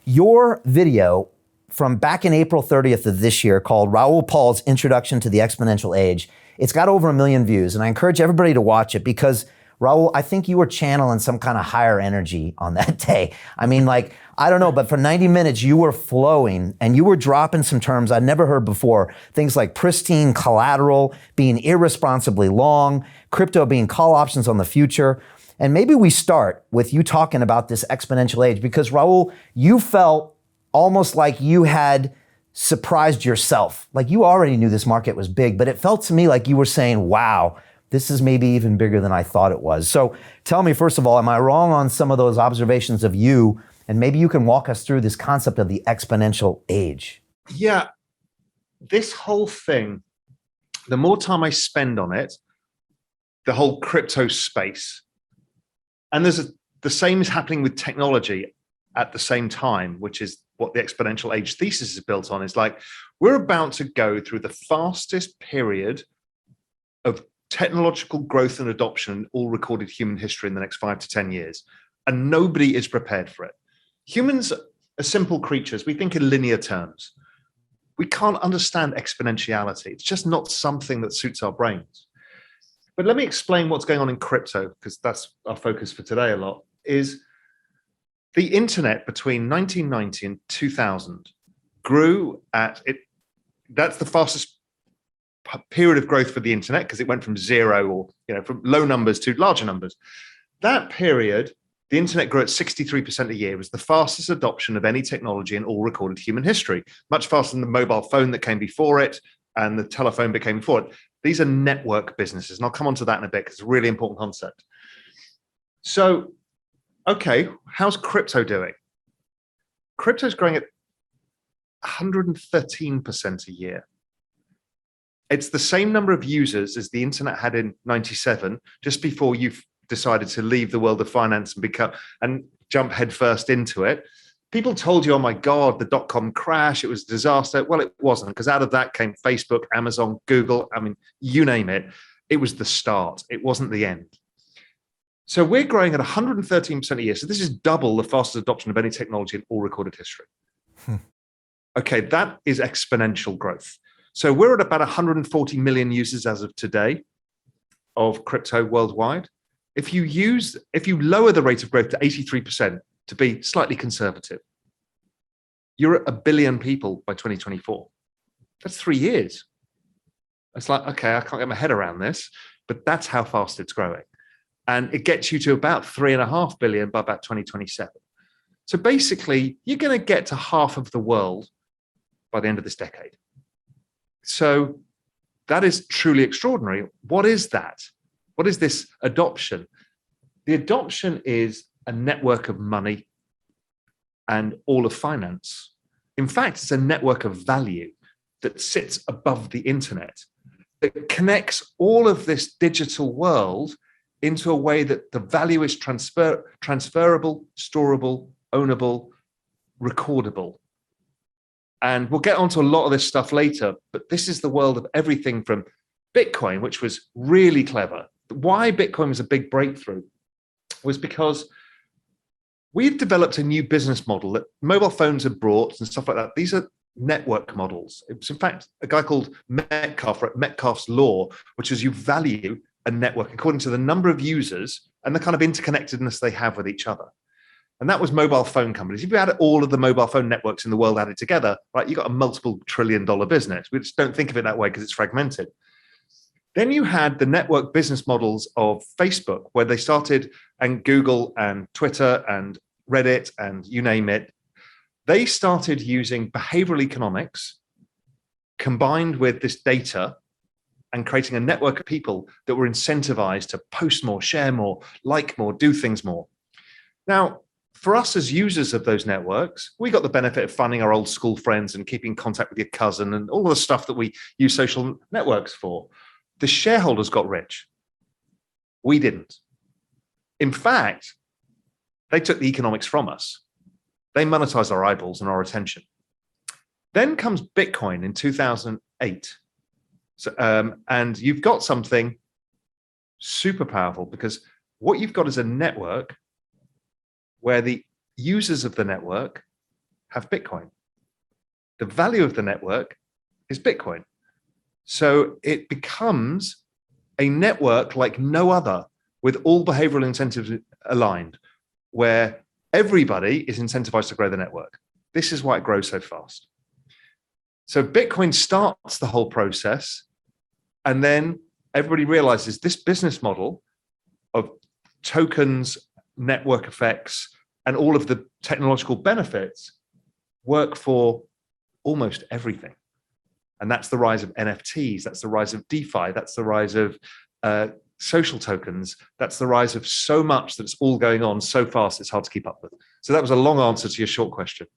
Your video from back in April 30th of this year called Raoul Pal's Introduction to the Exponential Age, it's got over 1 million views, and I encourage everybody to watch it because, Raoul, I think you were channeling some kind of higher energy on that day. I mean, like, I don't know, but for 90 minutes, you were flowing and you were dropping some terms I'd never heard before. Things like pristine collateral, being irresponsibly long, crypto being call options on the future. And maybe we start with you talking about this exponential age because, Raoul, you felt almost like you had surprised yourself. Like you already knew this market was big, but it felt to me like you were saying, wow, this is maybe even bigger than I thought it was. So tell me, first of all, am I wrong on some of those observations of you? And maybe you can walk us through this concept of the exponential age. Yeah, this whole thing, the more time I spend on it, the whole crypto space, and the same is happening with technology at the same time, which is what the exponential age thesis is built on. Is like, we're about to go through the fastest period of technological growth and adoption in all recorded human history in the next 5 to 10 years. And nobody is prepared for it. Humans are simple creatures. We think in linear terms. We can't understand exponentiality. It's just not something that suits our brains. But let me explain what's going on in crypto, because that's our focus for today a lot, is the internet between 1990 and 2000 grew at it. That's the fastest period of growth for the internet because it went from zero or, from low numbers to larger numbers. That period, the internet grew at 63% a year. It was the fastest adoption of any technology in all recorded human history, much faster than the mobile phone that came before it and the telephone that came before it. These are network businesses, and I'll come on to that in a bit because it's a really important concept. So, okay, how's crypto doing? Crypto's growing at 113% a year. It's the same number of users as the internet had in 97, just before you decided to leave the world of finance and jump headfirst into it. People told you, oh my God, the dot-com crash, it was a disaster. Well, it wasn't, because out of that came Facebook, Amazon, Google. I mean, you name it. It was the start. It wasn't the end. So we're growing at 113% a year. So this is double the fastest adoption of any technology in all recorded history. Okay, that is exponential growth. So we're at about 140 million users as of today of crypto worldwide. If you lower the rate of growth to 83%, to be slightly conservative, you're at 1 billion people by 2024. That's 3 years. It's like, okay, I can't get my head around this, but that's how fast it's growing. And it gets you to about 3.5 billion by about 2027. So basically, you're going to get to half of the world by the end of this decade. So that is truly extraordinary. What is that? What is this adoption? The adoption is a network of money and all of finance. In fact, it's a network of value that sits above the internet, that connects all of this digital world into a way that the value is transferable, storable, ownable, recordable. And we'll get onto a lot of this stuff later, but this is the world of everything from Bitcoin, which was really clever. Why Bitcoin was a big breakthrough was because we had developed a new business model that mobile phones had brought and stuff like that. These are network models. It was, in fact, a guy called Metcalfe's law, which is you value a network according to the number of users and the kind of interconnectedness they have with each other. And that was mobile phone companies. If you had all of the mobile phone networks in the world added together, right, you got a multiple trillion-dollar business. We just don't think of it that way because it's fragmented. Then you had the network business models of Facebook, where they started, and Google and Twitter and Reddit and you name it. They started using behavioral economics combined with this data and creating a network of people that were incentivized to post more, share more, like more, do things more. Now, for us as users of those networks, we got the benefit of finding our old school friends and keeping contact with your cousin and all the stuff that we use social networks for. The shareholders got rich. We didn't. In fact, they took the economics from us. They monetized our eyeballs and our attention. Then comes Bitcoin in 2008. So, and you've got something super powerful, because what you've got is a network where the users of the network have Bitcoin. The value of the network is Bitcoin. So it becomes a network like no other, with all behavioral incentives aligned, where everybody is incentivized to grow the network. This is why it grows so fast. So Bitcoin starts the whole process, and then everybody realizes this business model of tokens, network effects, and all of the technological benefits work for almost everything. And that's the rise of NFTs, that's the rise of DeFi, that's the rise of social tokens, that's the rise of so much that's all going on so fast it's hard to keep up with. So that was a long answer to your short question.